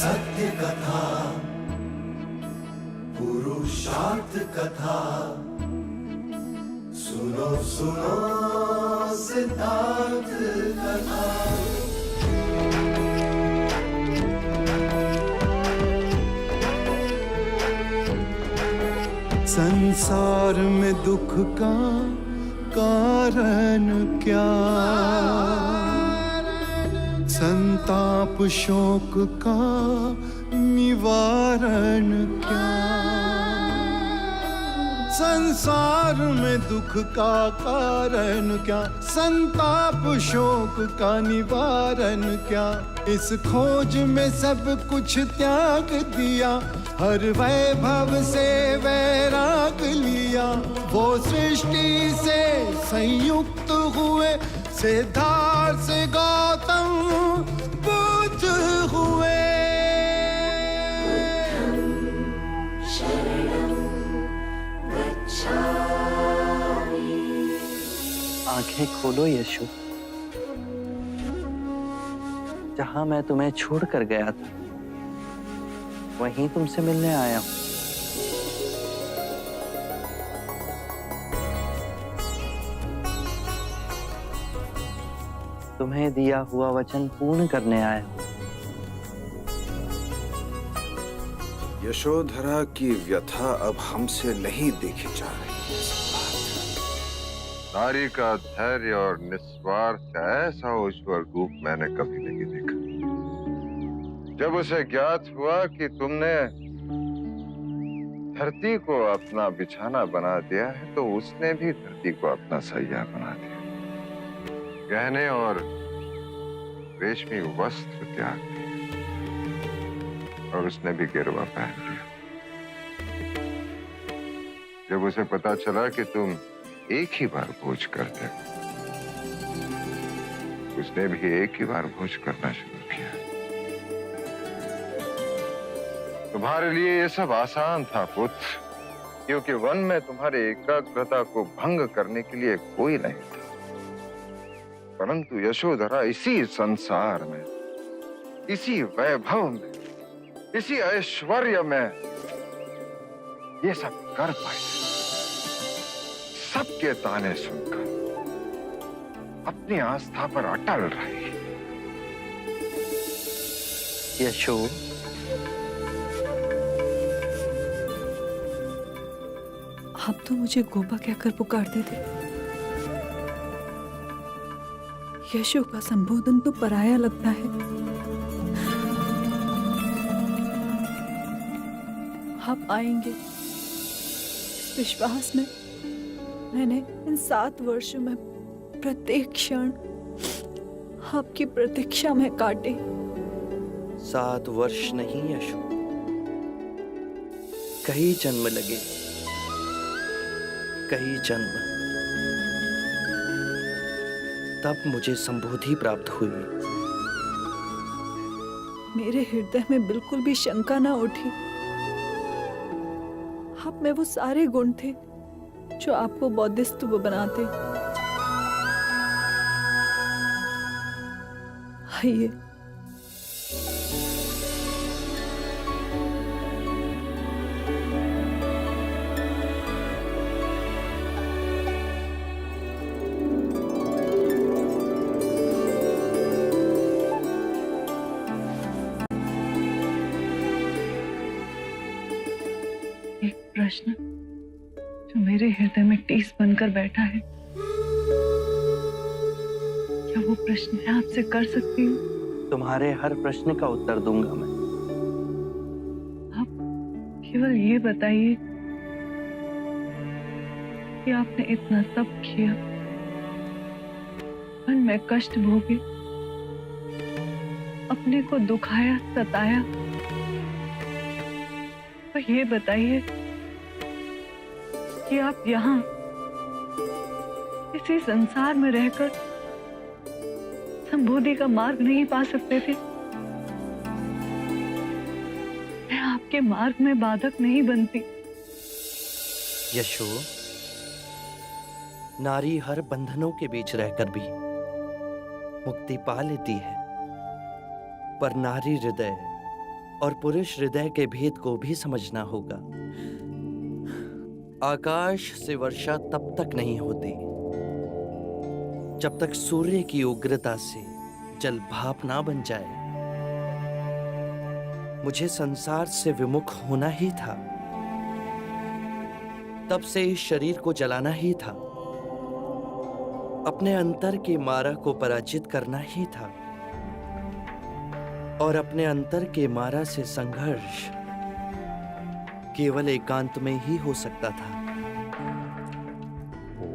सत्य कथा, पुरुषार्थ कथा, सुनो सुनो सिद्धार्थ कथा। संसार में दुख का कारण क्या, संताप शोक का निवारण क्या। संसार में दुख का कारण क्या, संताप शोक का निवारण क्या। इस खोज में सब कुछ त्याग दिया, हर वैभव से वैराग लिया। वो सृष्टि से संयुक्त हुए, सिद्धार्थ से गौतम बुद्ध हुए। आंखें खोलो यशु, जहां मैं तुम्हें छोड़कर गया था वहीं तुमसे मिलने आया हूं। तुम्हें दिया हुआ वचन पूर्ण करने आया हूं। यशोधरा की व्यथा अब हमसे नहीं देखी जा रही। नारी का धैर्य और निस्वार्थ ऐसा उज्जवल रूप मैंने कभी नहीं देखा। जब उसे ज्ञात हुआ कि तुमने धरती को अपना बिछाना बना दिया है, तो उसने भी धरती को अपना सैया बना दिया। गहने और रेशमी वस्त्र त्याग दिए और उसने भी गिरवा पहन लिया। जब उसे पता चला कि तुम एक ही बार भोज करते, उसने भी एक ही बार भोज करना शुरू किया। तुम्हारे लिए ये सब आसान था पुत्र, क्योंकि वन में तुम्हारे एकाग्रता को भंग करने के लिए कोई नहीं था। परंतु यशोधरा इसी संसार में, इसी वैभव में, इसी ऐश्वर्य में ये सब कर पाई। सबके ताने सुनकर अपनी आस्था पर अटल रही। यशो, आप तो मुझे गोपा कहकर पुकारते थे। यशो का संबोधन तो पराया लगता है। आप आएंगे इस विश्वास में मैंने इन 7 वर्षों में प्रत्येक क्षण आपकी प्रतीक्षा में काटे। 7 वर्ष नहीं यशो, कई जन्म लगे, कई जन्म, तब मुझे संबोधि प्राप्त हुई। मेरे हृदय में बिल्कुल भी शंका ना उठी। आप में वो सारे गुण थे जो आपको बौद्धिस्तव बनाते। आइए, एक प्रश्न जो मेरे हृदय में टीस बनकर बैठा है, क्या वो प्रश्न मैं आपसे कर सकती हूँ? तुम्हारे हर प्रश्न का उत्तर दूंगा मैं। आप केवल ये बताइए कि आपने इतना तप किया, मन में कष्ट भोगे, अपने को दुखाया, सताया, तो ये बताइए कि आप यहाँ इसी संसार में रहकर संबोधि का मार्ग नहीं पा सकते थे? मैं आपके मार्ग में बाधक नहीं बनती। यशो, नारी हर बंधनों के बीच रहकर भी मुक्ति पा लेती है, पर नारी हृदय और पुरुष हृदय के भेद को भी समझना होगा। आकाश से वर्षा तब तक नहीं होती जब तक सूर्य की उग्रता से जल भाप ना बन जाए। मुझे संसार से विमुख होना ही था, तब से इस शरीर को जलाना ही था, अपने अंतर की मारा को पराजित करना ही था, और अपने अंतर के मारा से संघर्ष केवल एकांत में ही हो सकता था।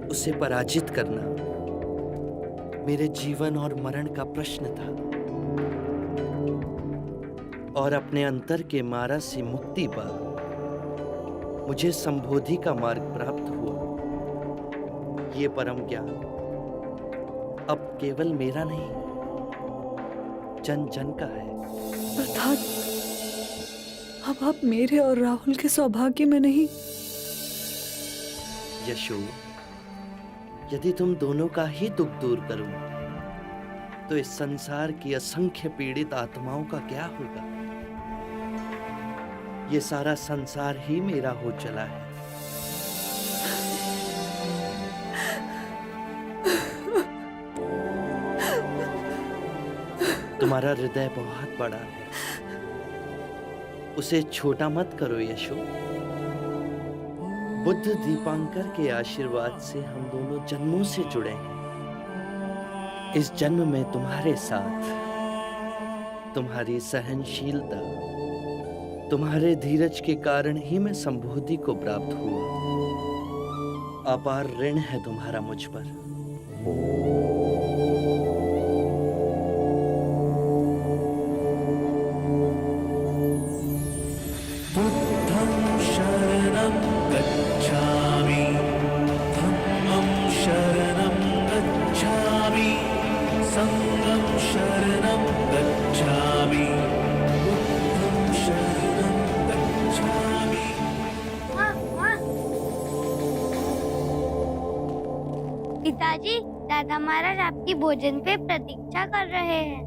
उसे पराजित करना मेरे जीवन और मरण का प्रश्न था, और अपने अंतर के मारा से मुक्ति पा मुझे संबोधि का मार्ग प्राप्त हुआ। ये परम ज्ञान अब केवल मेरा नहीं, जन जन का है। अर्थात अब आप मेरे और राहुल के सौभाग्य में नहीं। यशो, यदि तुम दोनों का ही दुख दूर करूं, तो इस संसार की असंख्य पीड़ित आत्माओं का क्या होगा? ये सारा संसार ही मेरा हो चला है। तुम्हारा हृदय बहुत बड़ा है, उसे छोटा मत करो यशो। बुद्ध दीपांकर के आशीर्वाद से हम दोनों जन्मों से जुड़े हैं। इस जन्म में तुम्हारे साथ तुम्हारी सहनशीलता, तुम्हारे धीरज के कारण ही मैं संबोधि को प्राप्त हुआ। अपार ऋण है तुम्हारा मुझ पर। बुद्धं शरणं गच्छामि, धम्मं शरणं गच्छामि, संघं शरणं गच्छामि, बुद्धं शरणं गच्छामि। पिताजी, दादा महाराज आपकी भोजन पे प्रतीक्षा कर रहे हैं।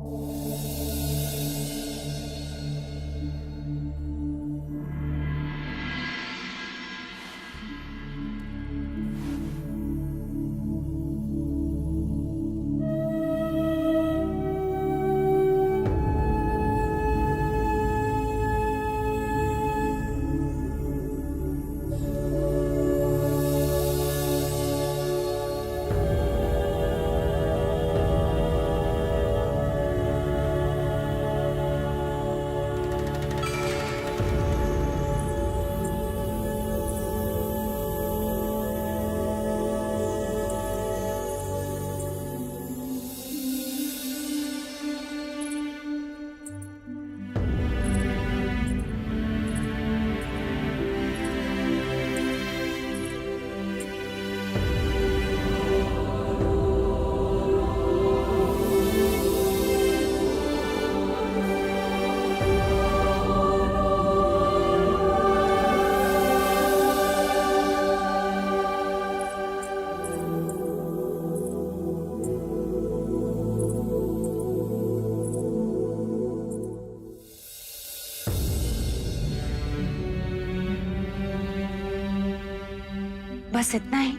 बस इतना ही।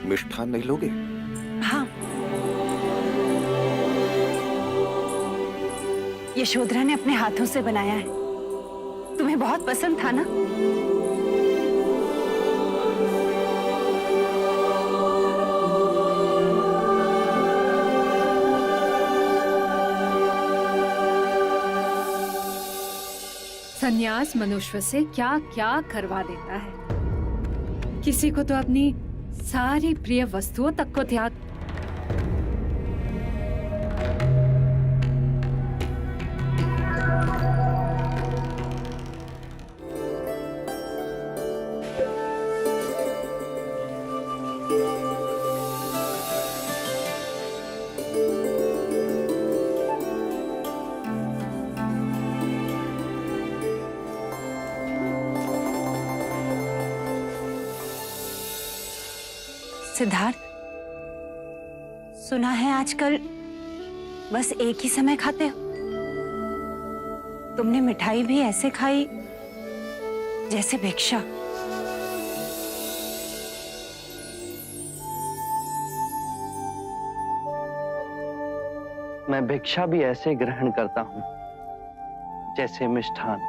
मिष्ठान नहीं लोगे? हाँ, यशोधरा ने अपने हाथों से बनाया है, तुम्हें बहुत पसंद था ना? संन्यास मनुष्य से क्या क्या करवा देता है। किसी को तो अपनी सारी प्रिय वस्तुओं तक को त्याग। सिद्धार्थ, सुना है आजकल बस एक ही समय खाते हो। तुमने मिठाई भी ऐसे खाई जैसे भिक्षा। मैं भिक्षा भी ऐसे ग्रहण करता हूं जैसे मिष्ठान।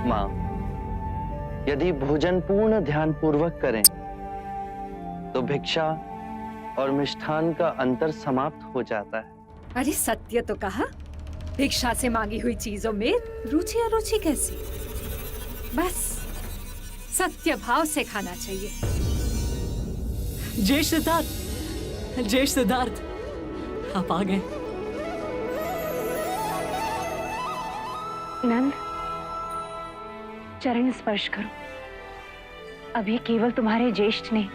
मां, यदि भोजन पूर्ण ध्यान पूर्वक करें तो भिक्षा और मिष्ठान का अंतर समाप्त हो जाता है। अरे सत्य तो कहा, भिक्षा से मांगी हुई चीजों में रुचि अरुचि कैसी? बस सत्य भाव से खाना चाहिए। जय सिद्धार्थ, आप आ गए। नंद, चरण स्पर्श करो। अभी केवल तुम्हारे ज्येष्ठ नहीं,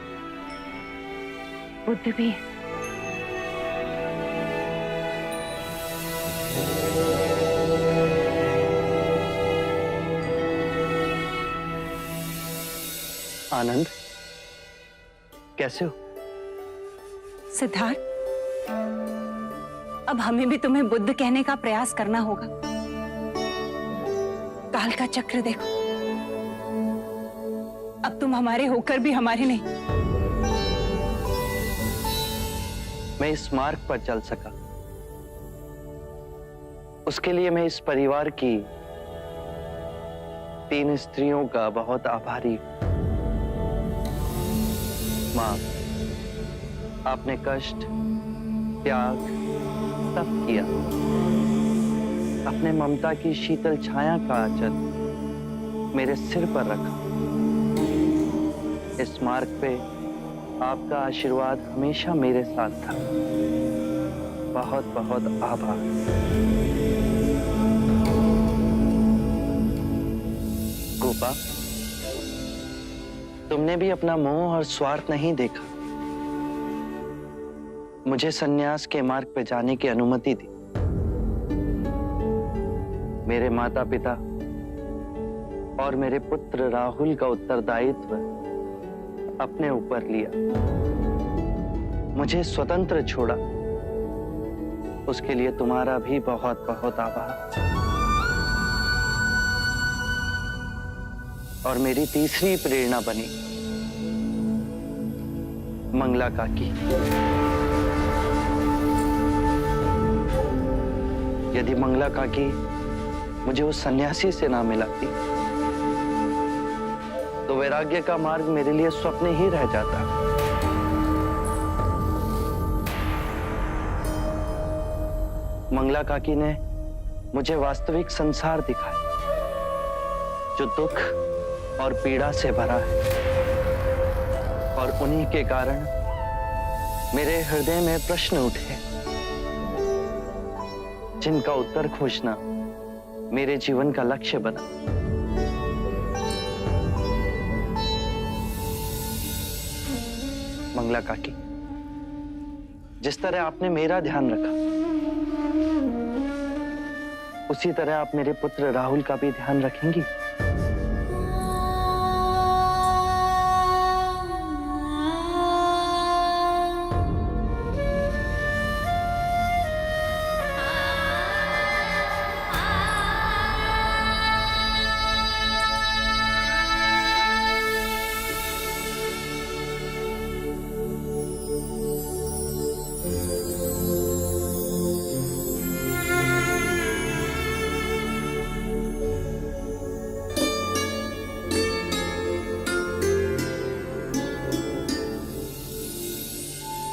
बुद्ध भी है। आनंद, कैसे हो? सिद्धार्थ, अब हमें भी तुम्हें बुद्ध कहने का प्रयास करना होगा। काल का चक्र देखो, अब तुम हमारे होकर भी हमारे नहीं। मैं इस मार्ग पर चल सका, उसके लिए मैं इस परिवार की 3 स्त्रियों का बहुत आभारी हूं। मां, आपने कष्ट, त्याग सब किया। अपने ममता की शीतल छाया का आंचल मेरे सिर पर रखा। इस मार्ग पे आपका आशीर्वाद हमेशा मेरे साथ था। बहुत बहुत आभार। गोपा, तुमने भी अपना मोह और स्वार्थ नहीं देखा। मुझे सन्यास के मार्ग पे जाने की अनुमति दी। मेरे माता पिता और मेरे पुत्र राहुल का उत्तरदायित्व अपने ऊपर लिया, मुझे स्वतंत्र छोड़ा। उसके लिए तुम्हारा भी बहुत बहुत आभार। और मेरी तीसरी प्रेरणा बनी मंगला काकी। यदि मंगला काकी मुझे उस सन्यासी से ना मिलाती तो वैराग्य का मार्ग मेरे लिए स्वप्न ही रह जाता। मंगला काकी ने मुझे वास्तविक संसार दिखाया, जो दुख और पीड़ा से भरा है। और उन्हीं के कारण मेरे हृदय में प्रश्न उठे, जिनका उत्तर खोजना मेरे जीवन का लक्ष्य बना। मंगला काकी, जिस तरह आपने मेरा ध्यान रखा, उसी तरह आप मेरे पुत्र राहुल का भी ध्यान रखेंगी।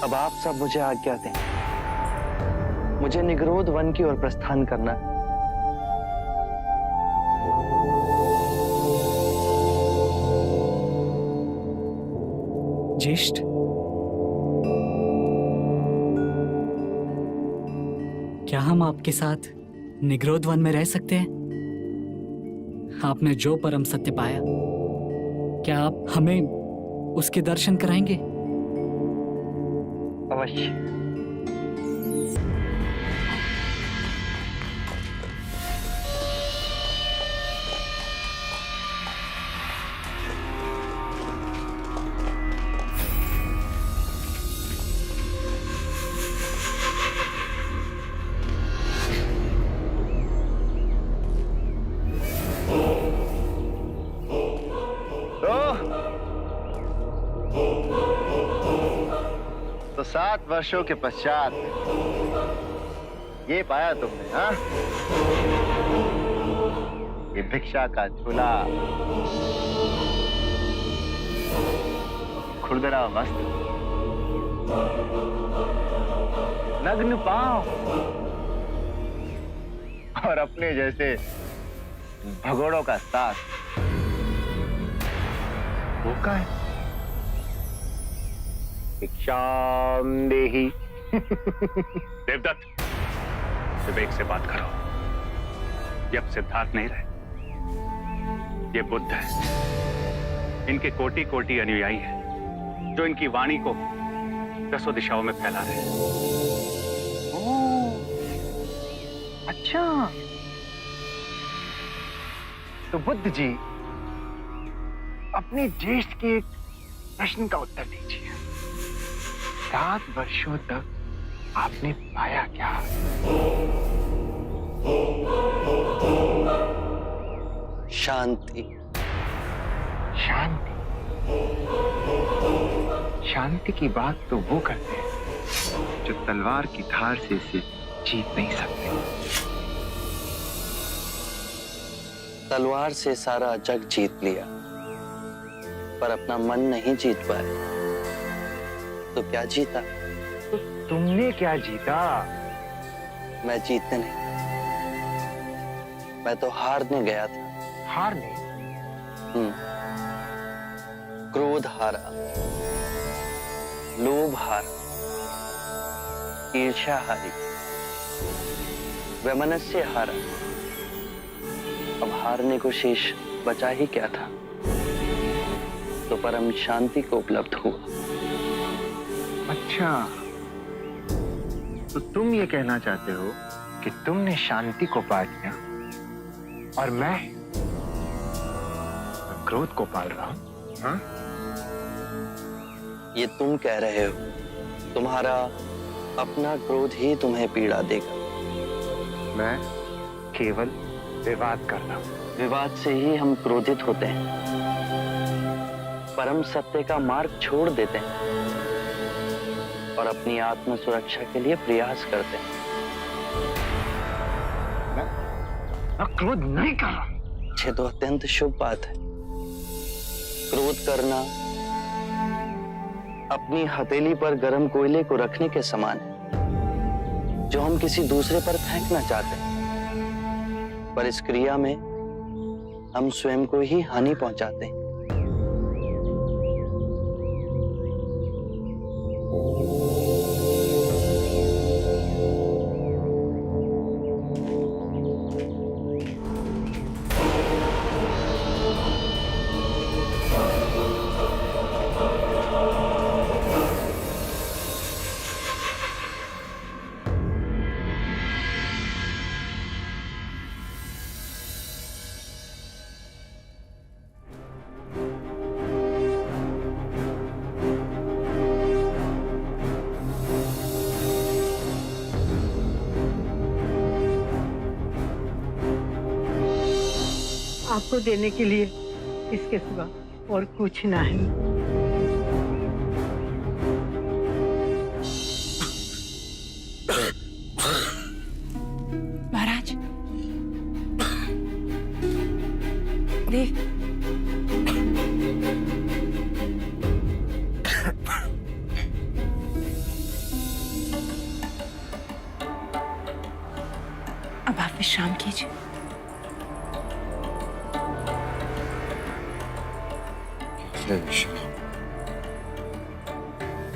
अब आप सब मुझे आज्ञा दें। मुझे निगरोध वन की ओर प्रस्थान करना है। ज्येष्ठ, क्या हम आपके साथ निगरोध वन में रह सकते हैं? आपने जो परम सत्य पाया, क्या आप हमें उसके दर्शन कराएंगे? अवश्य। तो 7 वर्षों के पश्चात ये पाया तुमने, हाँ? ये भिक्षा का झूला, खुरदरा वस्त्र, नग्न पांव और अपने जैसे भगोड़ों का साथ। वो का है? भिक्षाम देहि। देवदत्त, विवेक से बात करो। ये अब सिद्धार्थ नहीं रहे, ये बुद्ध है। इनके कोटि कोटि अनुयायी हैं, जो इनकी वाणी को 10 दिशाओं में फैला रहे हैं। ओह, अच्छा। तो बुद्ध जी, अपने ज्येष्ठ के एक प्रश्न का उत्तर दीजिए। 7 वर्षों तक आपने पाया क्या? शांति। शांति। शांति की बात तो वो करते हैं जो तलवार की धार से इसे जीत नहीं सकते। तलवार से सारा जग जीत लिया, पर अपना मन नहीं जीत पाए, तो क्या जीता? तो तुमने क्या जीता? मैं जीतने नहीं, मैं तो हारने गया था। हारने? क्रोध हारा, लोभ हारा, ईर्ष्या हारी, वैमनस्य हारा। अब हारने को शेष बचा ही क्या था? तो परम शांति को उपलब्ध हुआ। अच्छा, तो तुम ये कहना चाहते हो कि तुमने शांति को पा लिया और मैं क्रोध को पाल रहा हूं, हाँ? ये तुम कह रहे हो, तुम्हारा अपना क्रोध ही तुम्हें पीड़ा देगा। मैं केवल विवाद कर रहा हूं। विवाद से ही हम क्रोधित होते हैं, परम सत्य का मार्ग छोड़ देते हैं और अपनी आत्म सुरक्षा के लिए प्रयास करते हैं। मैं क्रोध नहीं कर रहा। ये तो अत्यंत शुभ बात है। क्रोध करना अपनी हथेली पर गर्म कोयले को रखने के समान है, जो हम किसी दूसरे पर फेंकना चाहते हैं, पर इस क्रिया में हम स्वयं को ही हानि पहुंचाते हैं। आपको देने के लिए इसके सिवा और कुछ नहीं। महाराज, देव, अब आप विश्राम कीजिए।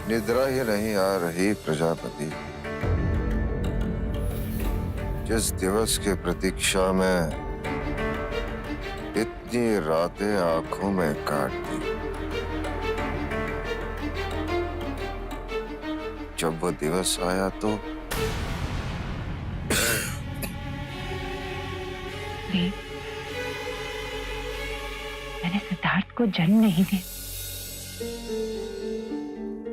निद्रा ही नहीं आ रही प्रजापति। जिस दिवस के प्रतीक्षा में इतनी रातें आंखों में काट दी, जब वो दिवस आया तो मैंने सिद्धार्थ को जन्म नहीं दिया,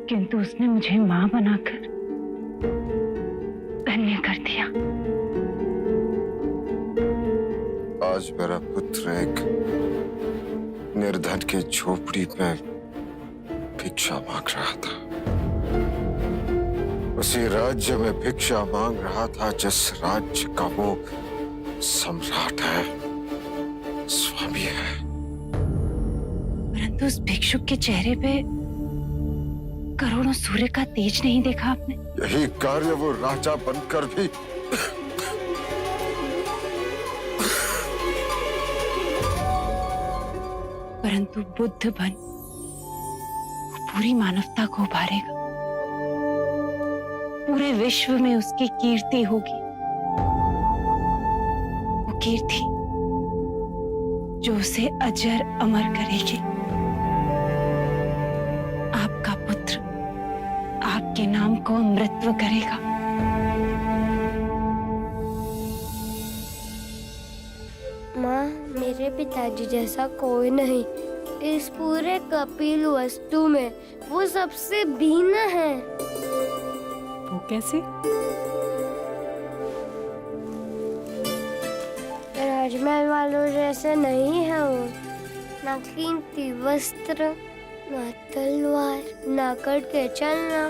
किंतु उसने मुझे मां बनाकर धन्य कर दिया। आज मेरा पुत्र एक निर्धन के झोपड़ी में भिक्षा मांग रहा था, उसी राज्य में भिक्षा मांग रहा था जिस राज्य का वो सम्राट है, स्वामी है। परंतु उस भिक्षुक के चेहरे पे करोड़ों सूर्य का तेज नहीं देखा आपने? यही कार्य वो राजा बनकर भी परंतु बुद्ध बन वो पूरी मानवता को उभारेगा, पूरे विश्व में उसकी कीर्ति होगी, वो कीर्ति जो उसे अजर अमर करेगी। आपका पुत्र आपके नाम को अमृतत्व करेगा। माँ, मेरे पिताजी जैसा कोई नहीं। इस पूरे कपिल वस्तु में वो सबसे भिन्न है। वो कैसे? राजमहल वालों जैसे नहीं है वो। ना कीमती वस्त्र, ना तलवार, ना कड़के चलना,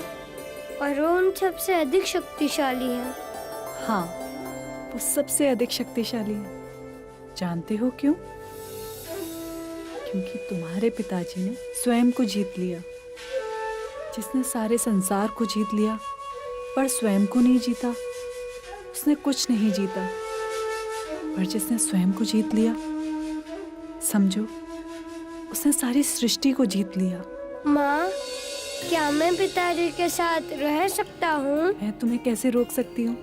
और वो उन सबसे अधिक शक्तिशाली है। हाँ, वो सबसे अधिक शक्तिशाली है। जानते हो क्यों? क्योंकि तुम्हारे पिताजी ने स्वयं को जीत लिया। जिसने सारे संसार को जीत लिया पर स्वयं को नहीं जीता, उसने कुछ नहीं जीता। पर जिसने स्वयं को जीत लिया, समझो उसने सारी सृष्टि को जीत लिया। माँ, क्या मैं पिताजी के साथ रह सकता हूँ? मैं तुम्हें कैसे रोक सकती हूँ?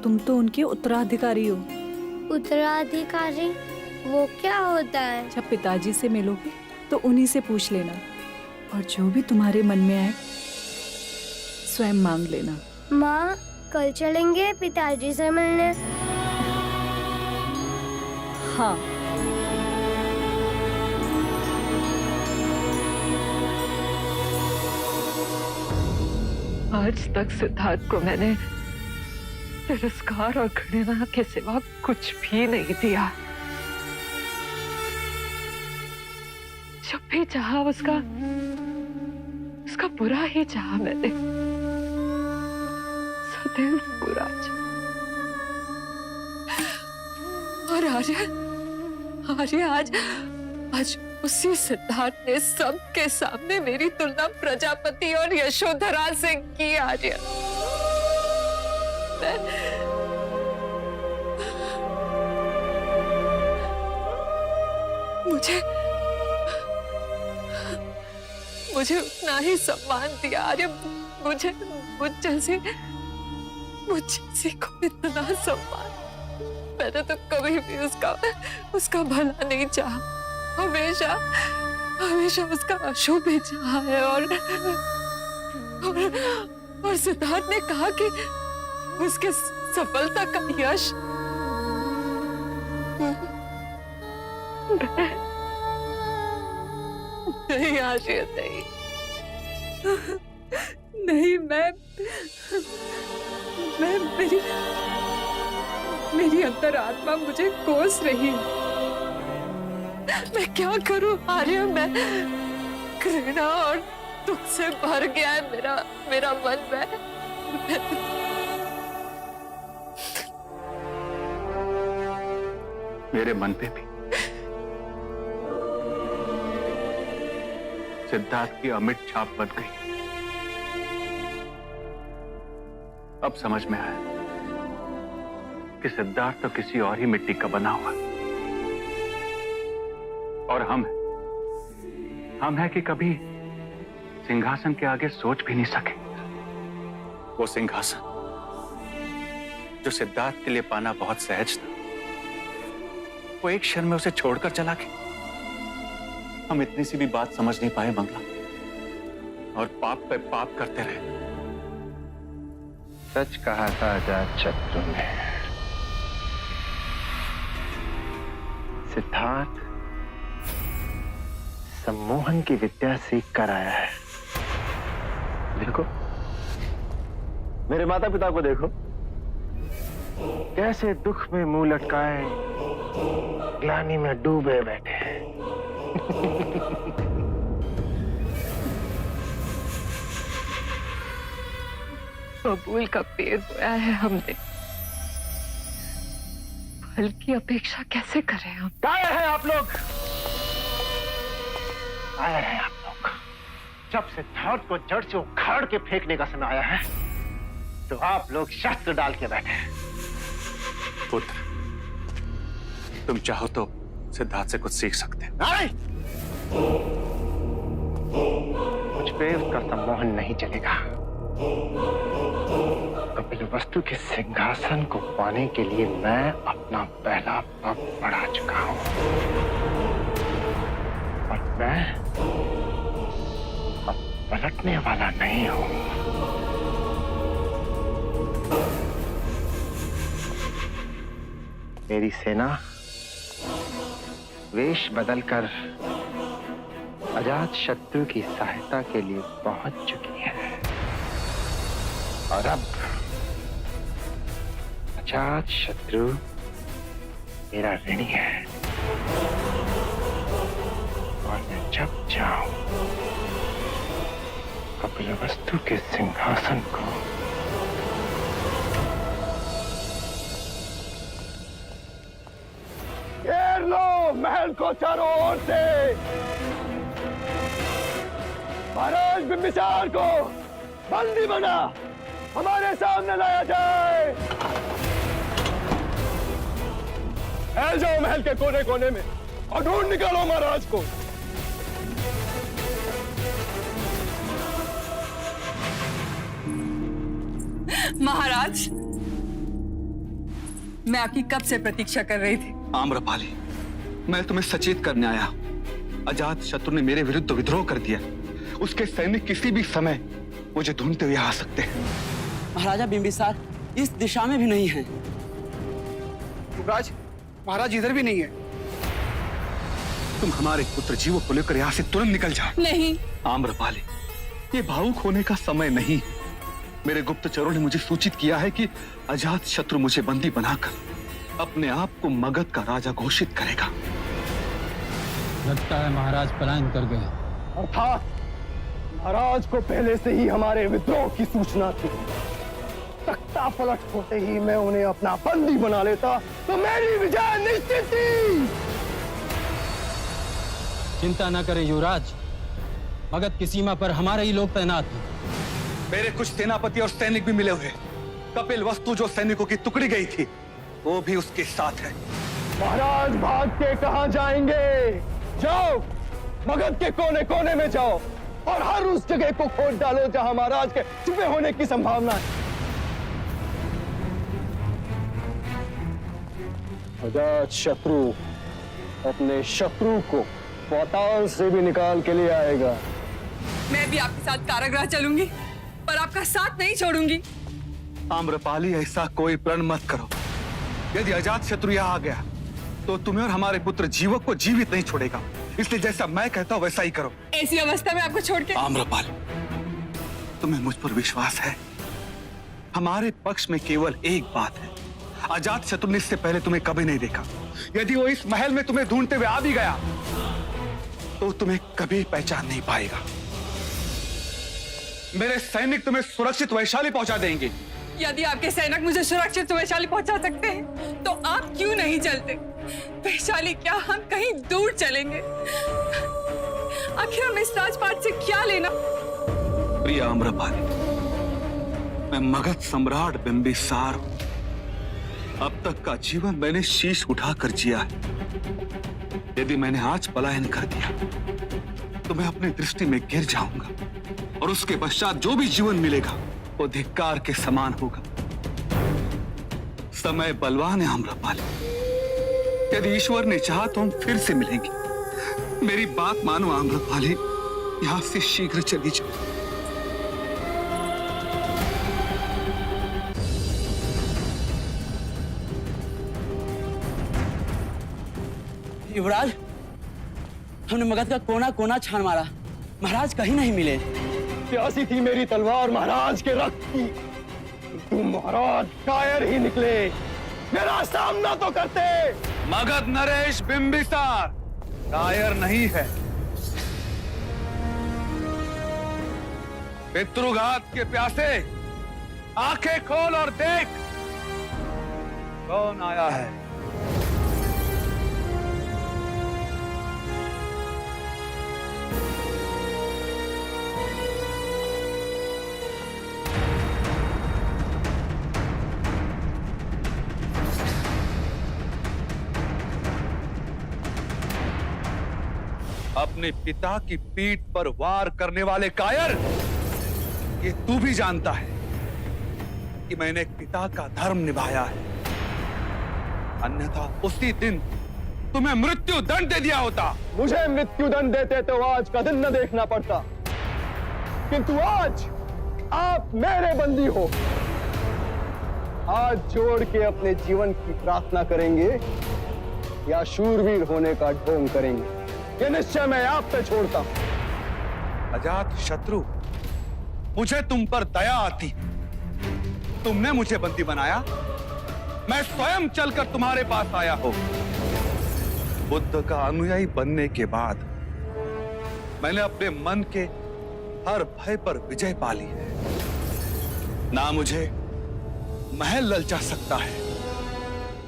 तुम तो उनके उत्तराधिकारी हो। उत्तराधिकारी वो क्या होता है? जब पिताजी से मिलोगे तो उन्हीं से पूछ लेना, और जो भी तुम्हारे मन में आए स्वयं मांग लेना। माँ, कल चलेंगे पिताजी से मिलने? हाँ। आज तक सिद्धार्थ को मैंने तिरस्कार और घृणा के सिवा कुछ भी नहीं दिया। जब भी चाहा उसका बुरा ही चाहा मैंने, सदैव बुरा चाहा। और आर्य आज उसी सिद्धार्थ ने सबके सामने मेरी तुलना प्रजापति और यशोधरा से की। आर्य, मुझे उतना ही सम्मान दिया। अरे मुझ जैसी को इतना सम्मान, मैंने तो कभी भी उसका भला नहीं चाहा। हमेशा उसका अशुभ ही चाहा है। और सिद्धार्थ ने कहा कि उसके सफलता का यश नहीं, आशिया नहीं, मेरी अंतरात्मा मुझे कोस रही है। मैं क्या करूं आर्य? मैं घृणा और दुख से भर गया है मेरा मन। मेरे मन पे भी सिद्धार्थ की अमिट छाप बन गई। अब समझ में आया कि सिद्धार्थ तो किसी और ही मिट्टी का बना हुआ, और हम है कि कभी सिंहासन के आगे सोच भी नहीं सके। वो सिंहासन जो सिद्धार्थ के लिए पाना बहुत सहज था, वो एक क्षण में उसे छोड़कर चला गया। हम इतनी सी भी बात समझ नहीं पाए मंगला, और पाप पे पाप करते रहे। सच कहा था अजातशत्रु ने। सिद्धार्थ सम्मोहन की विद्या सीख कर आया है। देखो, मेरे माता पिता को देखो, कैसे दुख में मुंह लटकाए ग्लानि में डूबे बैठे हैं। बबूल का पेड़ बोया है हमने, फल की अपेक्षा कैसे करें हम? कायर हैं आप लोग, कायर हैं आप लोग। जब सिद्धार्थ को जड़ से उखाड़ के फेंकने का समय आया है तो आप लोग शस्त्र डाल के बैठे हैं। पुत्र, तुम चाहो तो सिद्धार्थ से कुछ सीख सकते हैं। नहीं, मुझ पे उसका सम्मोहन नहीं चलेगा। कपिल वस्तु के सिंहासन को पाने के लिए मैं अपना पहला पग बढ़ा चुका हूं और मैं अब पलटने वाला नहीं हूं। मेरी सेना वेश बदलकर अजात शत्रु की सहायता के लिए पहुंच चुकी है और अब अजात शत्रु मेरा ऋणी है और मैं जब जाऊं कपिल वस्तु के सिंहासन को घेर लो महल को चारों ओर से। महाराज बिंबिसार को बंदी बना हमारे सामने लाया जाए। फैल जाओ महल के कोने कोने में और ढूंढ निकालो महाराज को। महाराज, मैं आपकी कब से प्रतीक्षा कर रही थी। आम्रपाली, मैं तुम्हें सचेत करने आया। अजात शत्रु ने मेरे विरुद्ध विद्रोह कर दिया। उसके सैनिक किसी भी समय मुझे ढूंढते हुए आ सकते हैं। महाराजा बिंबिसार इस दिशा में भी नहीं है। युवराज, महाराज इधर भी नहीं है। तुम हमारे पुत्र जीवों को लेकर यहाँ से तुरंत निकल जाओ। नहीं आम्रपाली, ये भावुक होने का समय नहीं है। मेरे गुप्तचरों ने मुझे सूचित किया है कि अजात शत्रु मुझे बंदी बनाकर अपने आप को मगध का राजा घोषित करेगा। लगता है महाराज पलायन कर गए। अर्थात महाराज को पहले से ही हमारे विद्रोह की सूचना थी। तख्ता पलट होते ही मैं उन्हें अपना बंदी बना लेता तो मेरी विजय निश्चित थी। चिंता न करें युवराज, मगध की सीमा पर हमारे ही लोग तैनात हैं। मेरे कुछ सेनापति और सैनिक भी मिले हुए। कपिल वस्तु जो सैनिकों की टुकड़ी गई थी वो भी उसके साथ है। महाराज भाग के कहां जाएंगे? जाओ मगध के कोने कोने में जाओ और हर उस जगह को खोज डालो जहां महाराज के छुपे होने की संभावना है। अजात शत्रु अपने शत्रु को पाताल से भी निकाल के लिए आएगा। मैं भी आपके साथ कारागृह चलूंगी पर आपका साथ नहीं छोड़ूंगी। आम्रपाली, ऐसा कोई प्रण मत करो। यदि अजात शत्रु यहाँ आ गया तो तुम्हें और हमारे पुत्र जीवक को जीवित नहीं छोड़ेगा। इसलिए जैसा मैं कहता हूँ वैसा ही करो। ऐसी अवस्था में आपको छोड़ के? आम्रपाली, तुम्हें मुझ पर विश्वास है? हमारे पक्ष में केवल एक बात है। अजात शत्रु ने इससे पहले तुम्हें कभी नहीं देखा। यदि वो इस महल में तुम्हें ढूंढते हुए आ भी गया तो तुम्हें कभी पहचान नहीं पाएगा। मेरे सैनिक तुम्हें सुरक्षित वैशाली पहुंचा देंगे। यदि आपके सैनिक मुझे सुरक्षित वैशाली पहुंचा सकते हैं तो आप क्यों नहीं चलते? वैशाली क्या, हम कहीं दूर चलेंगे। आखिर हम इस राजपाट से क्या लेना? प्रिय आम्रपाली, मैं मगध सम्राट बिंबिसार हूं। अब तक का जीवन मैंने शीश उठाकर जिया है। यदि मैंने आज पलायन कर दिया तो मैं अपनी दृष्टि में गिर जाऊंगा और उसके पश्चात जो भी जीवन मिलेगा वो धिक्कार के समान होगा। समय बलवान है आम्रपाली। यदि ईश्वर ने चाहा तो हम फिर से मिलेंगे। मेरी बात मानो आम्रपाली, यहां से शीघ्र चली जाओ। युवराज, हमने मगध का कोना कोना छान मारा, महाराज कहीं नहीं मिले। प्यासी थी मेरी तलवार महाराज के रक्त की। तुम महाराज कायर ही निकले। मेरा सामना तो करते। मगध नरेश बिंबिसार कायर नहीं है। पितृघात के प्यासे आंखें खोल और देख कौन आया है। अपने पिता की पीठ पर वार करने वाले कायर, ये तू भी जानता है कि मैंने एक पिता का धर्म निभाया है, अन्यथा उसी दिन तुम्हें मृत्यु दंड दे दिया होता। मुझे मृत्यु दंड देते तो आज का दिन न देखना पड़ता, किंतु आज आप मेरे बंदी हो। हाथ जोड़ के अपने जीवन की प्रार्थना करेंगे या शूरवीर होने का ढोंग करेंगे, ये निश्चय मैं आप पे छोड़ता हूं। अजात शत्रु, मुझे तुम पर दया आती। तुमने मुझे बंदी बनाया, मैं स्वयं चलकर तुम्हारे पास आया हूं। बुद्ध का अनुयायी बनने के बाद मैंने अपने मन के हर भय पर विजय पा ली है। ना मुझे महल ललचा सकता है,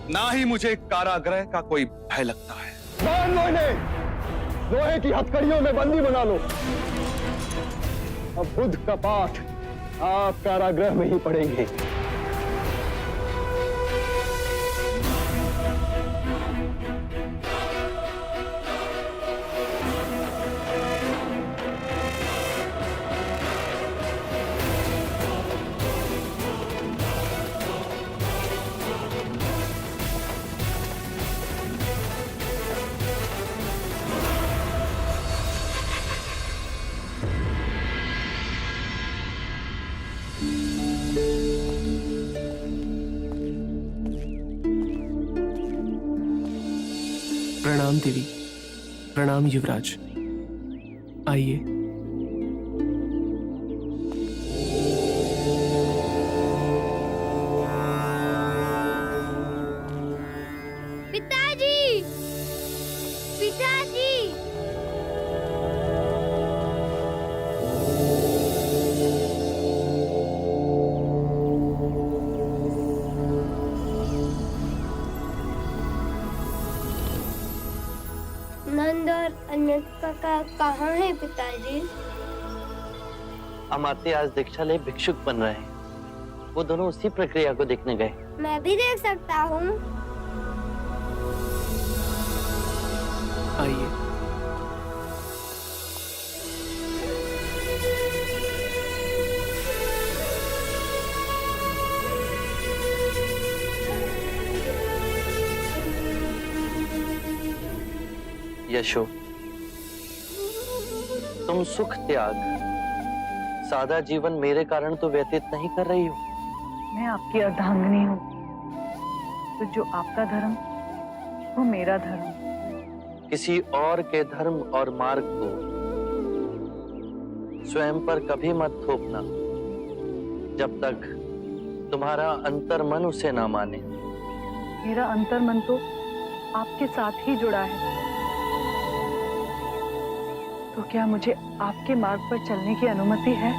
ना ही मुझे कारागृह का कोई भय लगता है। बांध लो इन्हें, लोहे की हथकड़ियों में बंदी बना लो। अब बुद्ध का पाठ आप कारागृह में ही पढ़ेंगे। प्रणाम देवी, प्रणाम युवराज, आइए। पिताजी, पिताजी। नंद और अन्यथा का कहाँ है पिताजी? अमात्य आज दीक्षा ले भिक्षुक बन रहे हैं। वो दोनों उसी प्रक्रिया को देखने गए। मैं भी देख सकता हूँ? आइए। यशो, तुम सुख त्याग, सादा जीवन मेरे कारण तो व्यतीत नहीं कर रही हो। मैं आपकी अर्धांगिनी हूँ, तो जो आपका धर्म वो मेरा धर्म। किसी और के धर्म और मार्ग को स्वयं पर कभी मत थोपना, जब तक तुम्हारा अंतर्मन उसे ना माने। मेरा अंतर्मन तो आपके साथ ही जुड़ा है, तो क्या मुझे आपके मार्ग पर चलने की अनुमति है?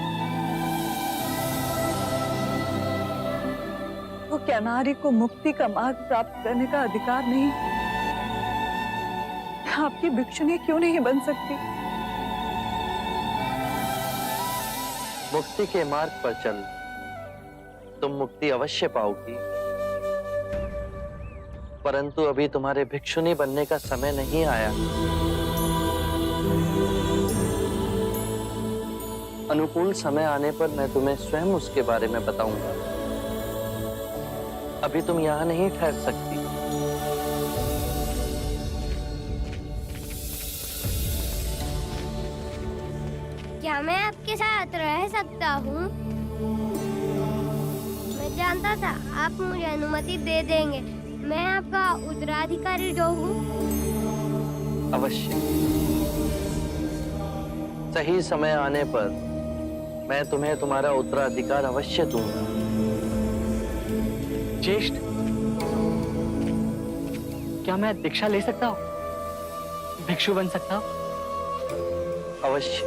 तो क्या नारी को मुक्ति का मार्ग प्राप्त करने का अधिकार नहीं? मैं आपकी भिक्षुनी क्यों नहीं बन सकती? मुक्ति के मार्ग पर चल, तुम मुक्ति अवश्य पाओगी, परंतु अभी तुम्हारे भिक्षुनी बनने का समय नहीं आया। अनुकूल समय आने पर मैं तुम्हें स्वयं उसके बारे में बताऊंगा। अभी तुम यहाँ नहीं ठहर सकती। क्या मैं आपके साथ रह सकता हूँ? मैं जानता था आप मुझे अनुमति दे देंगे। मैं आपका उत्तराधिकारी जो हूँ। अवश्य, सही समय आने पर मैं तुम्हें तुम्हारा उत्तराधिकार अवश्य दूंगा। ज्येष्ठ, क्या मैं दीक्षा ले सकता हूँ? भिक्षु बन सकता हूँ? अवश्य,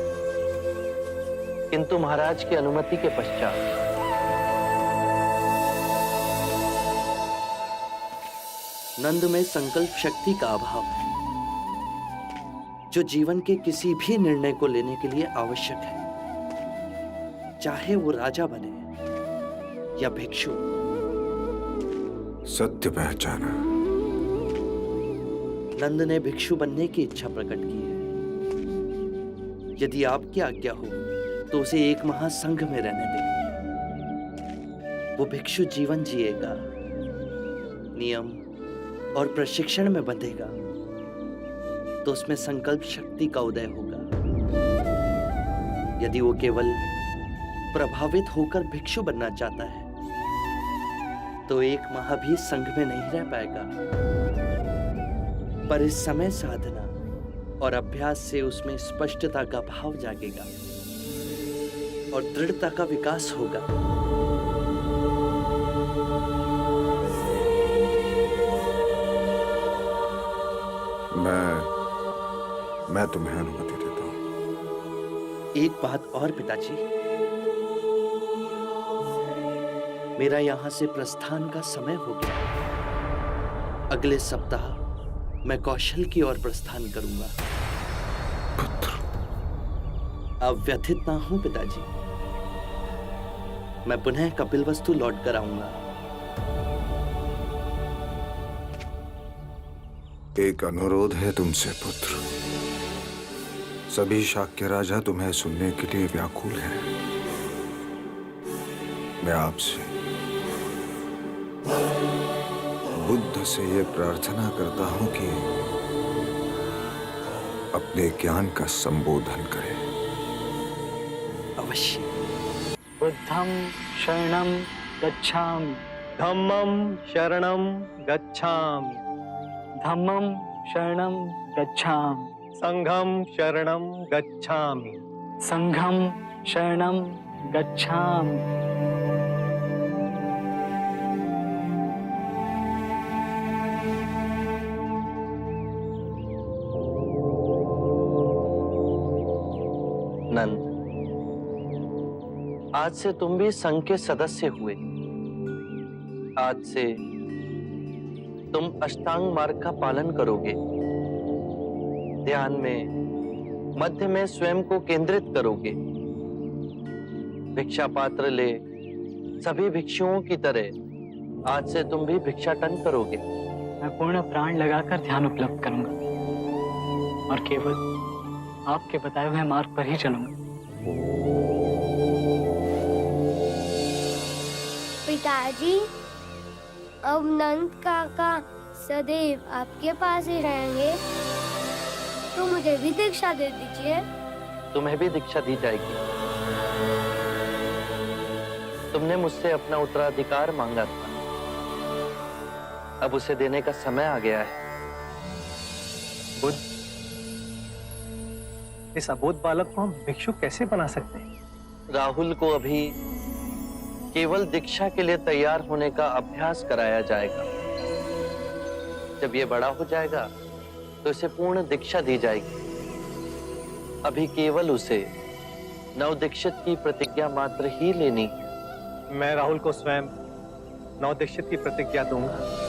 किंतु महाराज की अनुमति के पश्चात। नंद में संकल्प शक्ति का अभाव है, जो जीवन के किसी भी निर्णय को लेने के लिए आवश्यक है, चाहे वो राजा बने या भिक्षु। सत्य पहचाना। नंद ने भिक्षु बनने की इच्छा प्रकट की है। यदि आपकी आज्ञा हो तो उसे एक महासंघ में रहने दें। वो भिक्षु जीवन जिएगा, नियम और प्रशिक्षण में बंधेगा, तो उसमें संकल्प शक्ति का उदय होगा। यदि वो केवल प्रभावित होकर भिक्षु बनना चाहता है तो एक माह भी संघ में नहीं रह पाएगा। पर इस समय साधना और अभ्यास से उसमें स्पष्टता का भाव जागेगा और दृढ़ता का विकास होगा। मैं तुम्हें अनुमति देता हूं। एक बात और पिताजी, मेरा यहां से प्रस्थान का समय हो गया। अगले सप्ताह मैं कौशल की ओर प्रस्थान करूंगा। पुत्र, अब व्यथित ना हूं पिताजी, मैं पुनः कपिलवस्तु लौट कर आऊंगा। एक अनुरोध है तुमसे पुत्र। सभी शाक्य राजा तुम्हें सुनने के लिए व्याकुल हैं। मैं आपसे बुद्ध से ये प्रार्थना करता हूं कि अपने ज्ञान का संबोधन करें। अवश्य। बुद्धं शरणं गच्छामि, धम्मं शरणं गच्छामि, धम्मं शरणं गच्छामि, संघं शरणं गच्छामि, संघं शरणं गच्छामि। नंद, आज से तुम भी संघ के सदस्य हुए। आज से तुम अष्टांग मार्ग का पालन करोगे। ध्यान में मध्य में स्वयं को केंद्रित करोगे। भिक्षा पात्र ले सभी भिक्षुओं की तरह आज से तुम भी भिक्षाटन करोगे। मैं पूर्ण प्राण लगाकर ध्यान उपलब्ध करूंगा और केवल आपके बताए हुए मार्ग पर ही चलूंगा। पिताजी, अब नंद काका सदैव आपके पास ही रहेंगे, तो मुझे भी दीक्षा दे दीजिए। तुम्हें भी दीक्षा दी जाएगी। तुमने मुझसे अपना उत्तराधिकार मांगा था, अब उसे देने का समय आ गया है। बुद्ध, इस अबोध बालक को हम भिक्षु कैसे बना सकते हैं? राहुल को अभी केवल दीक्षा के लिए तैयार होने का अभ्यास कराया जाएगा। जब ये बड़ा हो जाएगा तो इसे पूर्ण दीक्षा दी जाएगी। अभी केवल उसे नवदीक्षित की प्रतिज्ञा मात्र ही लेनी है। मैं राहुल को स्वयं नवदीक्षित की प्रतिज्ञा दूंगा।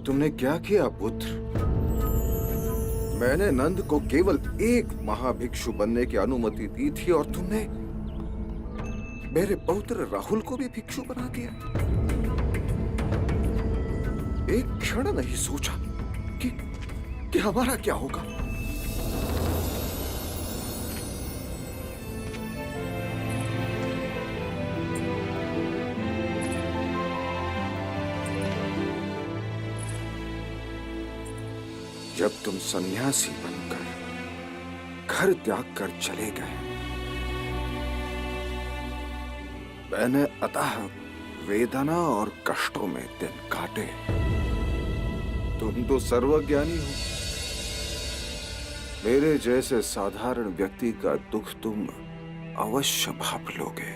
तुमने क्या किया पुत्र? मैंने नंद को केवल एक महाभिक्षु बनने की अनुमति दी थी और तुमने मेरे पौत्र राहुल को भी भिक्षु बना दिया। एक क्षण नहीं सोचा कि हमारा क्या होगा। जब तुम सन्यासी बनकर घर त्याग कर चले गए मैंने अतः वेदना और कष्टों में दिन काटे। तुम तो सर्वज्ञानी हो। मेरे जैसे साधारण व्यक्ति का दुख तुम अवश्य भाप लोगे।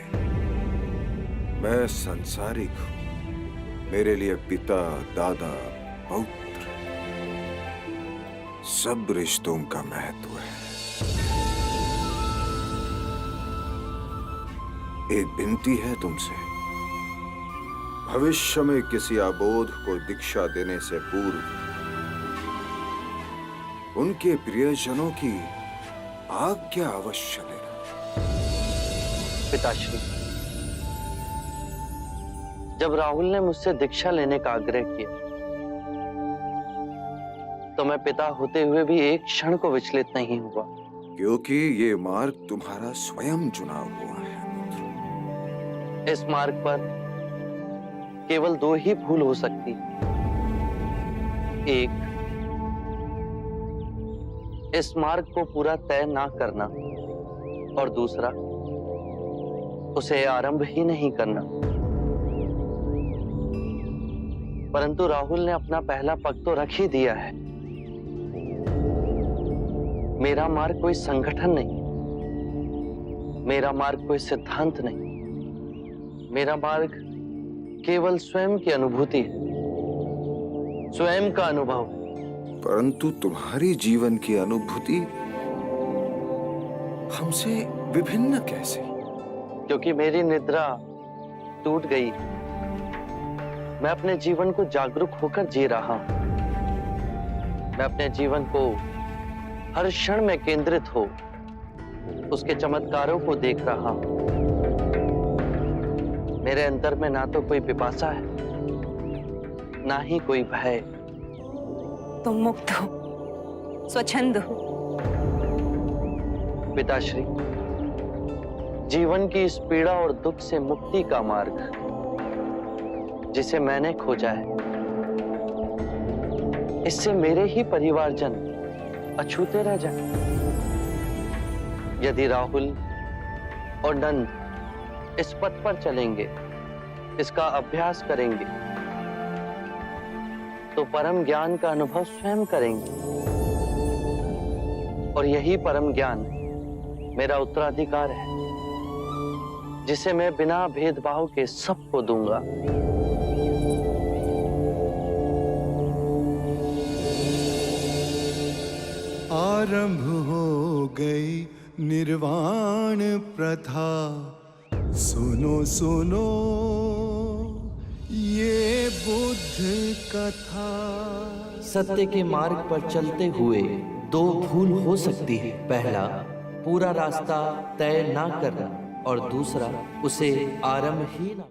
मैं संसारिक हूं। मेरे लिए पिता, दादा, पौत्र सब रिश्तों का महत्व है। एक विनती है तुमसे, भविष्य में किसी अबोध को दीक्षा देने से पूर्व उनके प्रियजनों की आज्ञा अवश्य लेना। पिताश्री, जब राहुल ने मुझसे दीक्षा लेने का आग्रह किया तो मैं पिता होते हुए भी एक क्षण को विचलित नहीं हुआ। क्योंकि ये मार्ग तुम्हारा स्वयं चुना हुआ है। इस मार्ग पर केवल दो ही भूल हो सकती। एक, इस मार्ग को पूरा तय ना करना, और दूसरा, उसे आरंभ ही नहीं करना। परंतु राहुल ने अपना पहला पग तो रख ही दिया है। मेरा मार्ग कोई संगठन नहीं, मेरा मार्ग कोई सिद्धांत नहीं, मेरा मार्ग केवल स्वयं की अनुभूति है, स्वयं का अनुभव। परंतु तुम्हारी जीवन की अनुभूति हमसे विभिन्न कैसे? क्योंकि मेरी निद्रा टूट गई। मैं अपने जीवन को जागरूक होकर जी रहा हूं। मैं अपने जीवन को हर क्षण में केंद्रित हो उसके चमत्कारों को देख रहा हूं। मेरे अंदर में ना तो कोई पिपासा है, ना ही कोई भय। तुम मुक्त हो, स्वच्छंद हो। पिताश्री, जीवन की इस पीड़ा और दुख से मुक्ति का मार्ग जिसे मैंने खोजा है, इससे मेरे ही परिवारजन अछूते रह जाएं। यदि राहुल और नंद इस पथ पर चलेंगे, इसका अभ्यास करेंगे, तो परम ज्ञान का अनुभव स्वयं करेंगे। और यही परम ज्ञान मेरा उत्तराधिकार है, जिसे मैं बिना भेदभाव के सबको दूंगा। आरंभ हो गई निर्वाण प्रथा, सुनो सुनो ये बुद्ध कथा। सत्य के मार्ग पर चलते हुए दो भूल हो सकती है। पहला, पूरा रास्ता तय ना करना, और दूसरा, उसे आरंभ ही ना